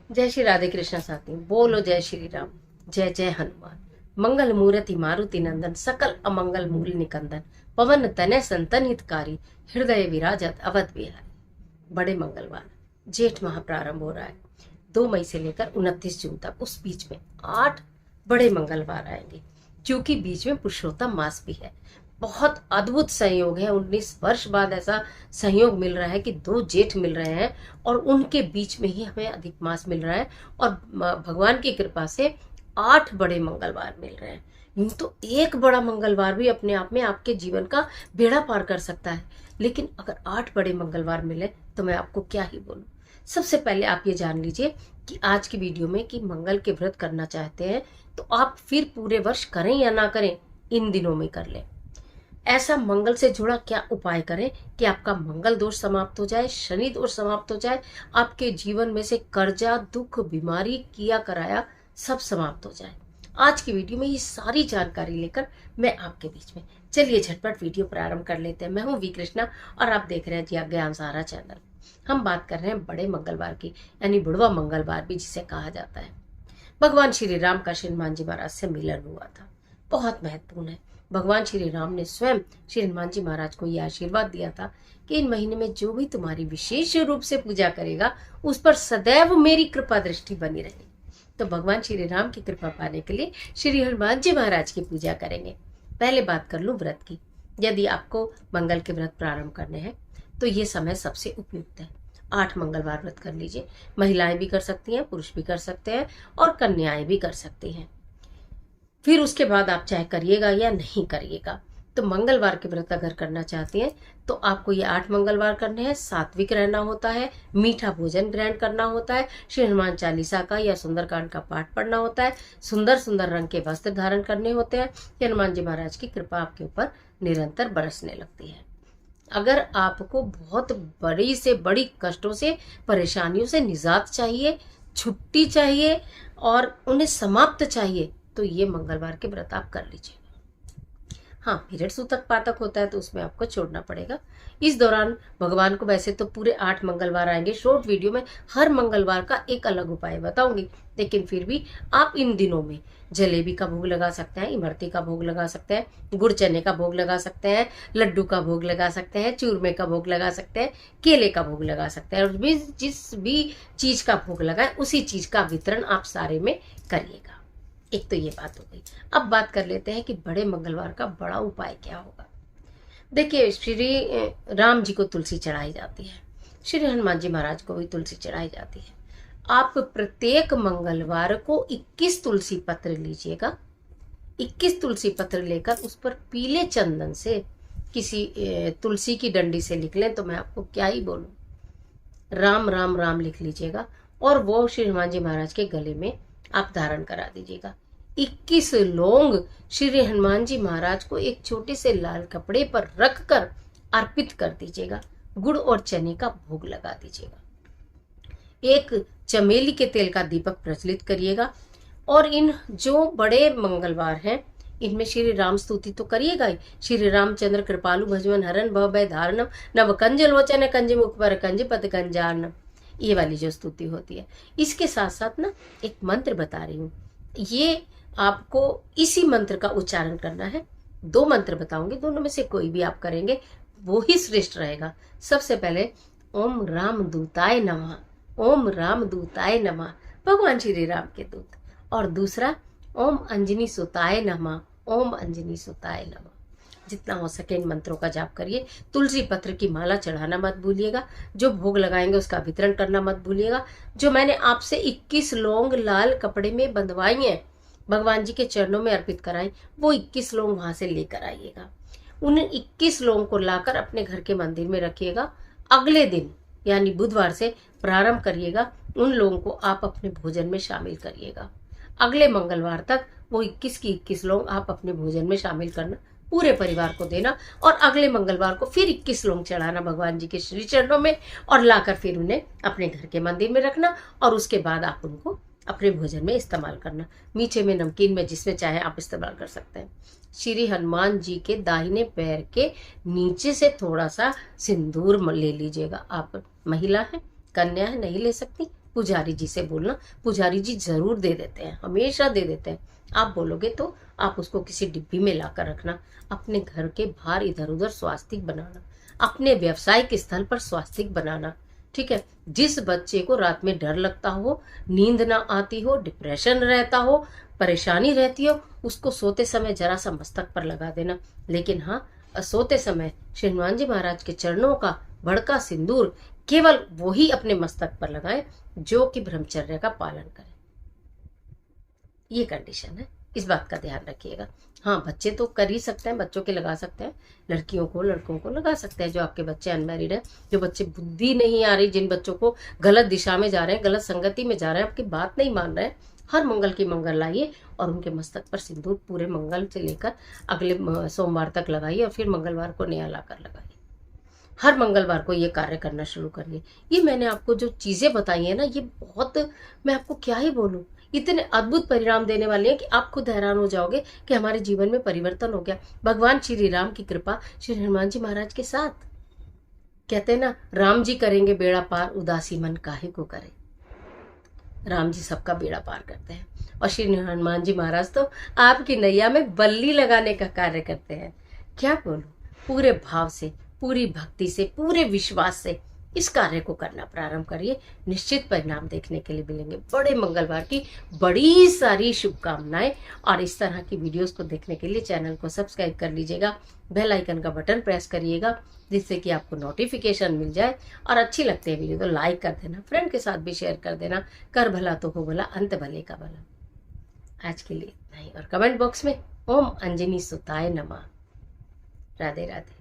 जय श्री राधे कृष्ण साथी, बोलो जय श्री राम। जय जय हनुमान। मंगल मूर्ति मारुति नंदन, सकल अमंगल मूल निकंदन, पवन तनय संतन हितकारी, हृदय विराजत अवध बिहारी। बड़े मंगलवार, जेठ माह प्रारंभ हो रहा है। 2 मई से लेकर 29 जून तक, उस बीच में 8 बड़े मंगलवार आएंगे, क्योंकि बीच में पुरुषोत्तम मास भी है। बहुत अद्भुत संयोग है। 19 वर्ष बाद ऐसा संयोग मिल रहा है कि 2 जेठ मिल रहे हैं और उनके बीच में ही हमें अधिक मास मिल रहा है। और भगवान की कृपा से 8 बड़े मंगलवार मिल रहे हैं। यूं तो एक बड़ा मंगलवार भी अपने आप में आपके जीवन का बेड़ा पार कर सकता है, लेकिन अगर 8 बड़े मंगलवार मिले तो मैं आपको क्या ही बोलूं। सबसे पहले आप ये जान लीजिए कि आज की वीडियो में कि मंगल के व्रत करना चाहते हैं तो आप फिर पूरे वर्ष करें या ना करें, इन दिनों में कर लें। ऐसा मंगल से जुड़ा क्या उपाय करें कि आपका मंगल दोष समाप्त हो जाए, शनि दोष समाप्त हो जाए, आपके जीवन में से कर्जा, दुख, बीमारी, किया कराया सब समाप्त हो जाए। आज की वीडियो में ये सारी जानकारी लेकर मैं आपके बीच में, चलिए झटपट वीडियो प्रारंभ कर लेते हैं। मैं हूं वी कृष्णा और आप देख रहे हैं ज्ञान सहारा चैनल। हम बात कर रहे हैं बड़े मंगलवार की, यानी बुढ़वा मंगलवार भी जिसे कहा जाता है। भगवान श्री राम का श्री हनुमान जी महाराज से मिलन हुआ था, बहुत महत्वपूर्ण है। भगवान श्री राम ने स्वयं श्री हनुमान जी महाराज को यह आशीर्वाद दिया था कि इन महीने में जो भी तुम्हारी विशेष रूप से पूजा करेगा उस पर सदैव मेरी कृपा दृष्टि बनी रहेगी। तो भगवान श्री राम की कृपा पाने के लिए श्री हनुमान जी महाराज की पूजा करेंगे। पहले बात कर लूं व्रत की। यदि आपको मंगल के व्रत प्रारंभ करने हैं तो ये समय सबसे उपयुक्त है। 8 मंगलवार व्रत कर लीजिए। महिलाएं भी कर सकती हैं, पुरुष भी कर सकते हैं और कन्याएं भी कर सकती हैं। फिर उसके बाद आप चाहे करिएगा या नहीं करिएगा। तो मंगलवार के व्रत अगर करना चाहते हैं तो आपको ये 8 मंगलवार करने हैं। सात्विक रहना होता है, मीठा भोजन ग्रहण करना होता है, श्री हनुमान चालीसा का या सुंदरकांड का पाठ पढ़ना होता है, सुंदर सुंदर रंग के वस्त्र धारण करने होते हैं। हनुमान जी महाराज की कृपा आपके ऊपर निरंतर बरसने लगती है। अगर आपको बहुत बड़ी से बड़ी कष्टों से, परेशानियों से निजात चाहिए, छुट्टी चाहिए और उन्हें समाप्त चाहिए, तो ये मंगलवार के व्रत आप कर लीजिए। हाँ, पीरियड्स उत्तक पातक होता है तो उसमें आपको छोड़ना पड़ेगा। इस दौरान भगवान को वैसे तो पूरे 8 मंगलवार आएंगे। शॉर्ट वीडियो में हर मंगलवार का एक अलग उपाय बताऊंगी, लेकिन फिर भी आप इन दिनों में जलेबी का भोग लगा सकते हैं, इमरती का भोग लगा सकते हैं, गुड़ चने का भोग लगा सकते हैं, लड्डू का भोग लगा सकते हैं, चूरमे का भोग लगा सकते हैं, केले का भोग लगा सकते हैं। और जिस भी चीज का भोग लगाए उसी चीज का वितरण आप सारे में करिएगा। एक तो ये बात हो गई। अब बात कर लेते हैं कि बड़े मंगलवार का बड़ा उपाय क्या होगा। देखिए, श्री राम जी को तुलसी चढ़ाई जाती है, श्री हनुमान जी महाराज को भी तुलसी चढ़ाई जाती है। आप प्रत्येक मंगलवार को 21 तुलसी पत्र लीजिएगा। 21 तुलसी पत्र लेकर उस पर पीले चंदन से किसी तुलसी की डंडी से लिख लें तो मैं आपको क्या ही बोलूं। राम राम राम लिख लीजिएगा और वो श्री हनुमान जी महाराज के गले में आप धारण करा दीजिएगा। 21 लौंग श्री हनुमान जी महाराज को एक छोटे से लाल कपड़े पर रखकर अर्पित कर दीजिएगा। गुड़ और चने का भोग लगा दीजिएगा। एक चमेली के तेल का दीपक प्रज्वलित करिएगा। और इन जो बड़े मंगलवार हैं इनमें श्री राम स्तुति तो करिएगा ही। श्री रामचंद्र कृपालु भजवन हरन भव भय धारणम, नव कंज लोचन कंज मुख पर कंज पद कंजारणम, ये वाली जो स्तुति होती है। इसके साथ साथ ना एक मंत्र बता रही हूँ, ये आपको इसी मंत्र का उच्चारण करना है। 2 मंत्र बताऊंगी, दोनों में से कोई भी आप करेंगे वो ही श्रेष्ठ रहेगा। सबसे पहले ओम राम दूताय नमः, ओम राम दूताय नमः, भगवान श्री राम के दूत। और दूसरा ओम अंजनी सुताय नमः, ओम अंजनी सुताय नमः। जितना हो सके इन मंत्रों का जाप करिए। तुलसी पत्र की माला चढ़ाना मत भूलिएगा। जो भोग लगाएंगे उसका वितरण करना मत भूलिएगा। जो मैंने आपसे 21 लौंग लाल कपड़े में बंधवाई हैं, भगवान जी के चरणों में अर्पित कराई, वो 21 लौंग वहां से लेकर आइएगा। उन 21 लौंग को लाकर अपने घर के मंदिर में रखिएगा। अगले दिन यानी बुधवार से प्रारंभ करिएगा। उन लोगों को आप अपने भोजन में शामिल करिएगा। अगले मंगलवार तक वो 21 की 21 लौंग आप अपने भोजन में शामिल करना, पूरे परिवार को देना। और अगले मंगलवार को फिर 21 लौंग चढ़ाना भगवान जी के श्री चरणों में और लाकर फिर उन्हें अपने घर के मंदिर में रखना। और उसके बाद आप उनको अपने भोजन में इस्तेमाल करना। मीठे में, नमकीन में, जिसमें चाहे आप इस्तेमाल कर सकते हैं। श्री हनुमान जी के दाहिने पैर के नीचे से थोड़ा सा सिंदूर ले लीजिएगा। आप महिला हैं, कन्या है, नहीं ले सकती, पुजारी जी से बोलना, पुजारी जी जरूर दे देते हैं, हमेशा दे देते हैं। आप बोलोगे तो आप उसको किसी डिब्बी में लाकर रखना। अपने घर के बाहर इधर उधर स्वास्तिक बनाना, अपने व्यवसायिक स्थल पर स्वास्तिक बनाना। ठीक है, जिस बच्चे को रात में डर लगता हो, नींद ना आती हो, डिप्रेशन रहता हो, परेशानी रहती हो, उसको सोते समय जरा सा मस्तक पर लगा देना। लेकिन हाँ, सोते समय श्री हनुमान जी महाराज के चरणों का भड़का सिंदूर केवल वो ही अपने मस्तक पर लगाए जो कि ब्रह्मचर्य का पालन करे। ये कंडीशन है, इस बात का ध्यान रखिएगा। हाँ, बच्चे तो कर ही सकते हैं, बच्चों के लगा सकते हैं, लड़कियों को लड़कों को लगा सकते हैं। जो आपके बच्चे अनमैरिड हैं, जो बच्चे बुद्धि नहीं आ रही, जिन बच्चों को गलत दिशा में जा रहे हैं, गलत संगति में जा रहे हैं, आपकी बात नहीं मान रहे हैं, हर मंगल की मंगल लाइए और उनके मस्तक पर सिंदूर पूरे मंगल से लेकर अगले सोमवार तक लगाइए और फिर मंगलवार को नया लाकर लगाइए। हर मंगलवार को ये कार्य करना शुरू करिए। ये मैंने आपको जो चीजें बताई है ना, ये बहुत, मैं आपको क्या ही बोलूं, इतने अद्भुत परिणाम देने वाले हैं कि आप खुद हैरान हो जाओगे कि हमारे जीवन में परिवर्तन हो गया। भगवान श्री राम की कृपा श्री हनुमान जी महाराज के साथ। कहते हैं ना, राम जी करेंगे बेड़ा पार, उदासी मन काहे को करे। राम जी सबका बेड़ा पार करते हैं और श्री हनुमान जी महाराज तो आपकी नैया में बल्ली लगाने का कार्य करते हैं। क्या बोलूं, पूरे भाव से, पूरी भक्ति से, पूरे विश्वास से इस कार्य को करना प्रारंभ करिए। निश्चित परिणाम देखने के लिए मिलेंगे। बड़े मंगलवार की बड़ी सारी शुभकामनाएं। और इस तरह की वीडियोस को देखने के लिए चैनल को सब्सक्राइब कर लीजिएगा, बेल आइकन का बटन प्रेस करिएगा जिससे कि आपको नोटिफिकेशन मिल जाए। और अच्छी लगती है वीडियो तो लाइक कर देना, फ्रेंड के साथ भी शेयर कर देना। कर भला तो हो भला, अंत भले का भला। आज के लिए इतना ही। और कमेंट बॉक्स में ओम अंजनी सुताय नमः। राधे राधे।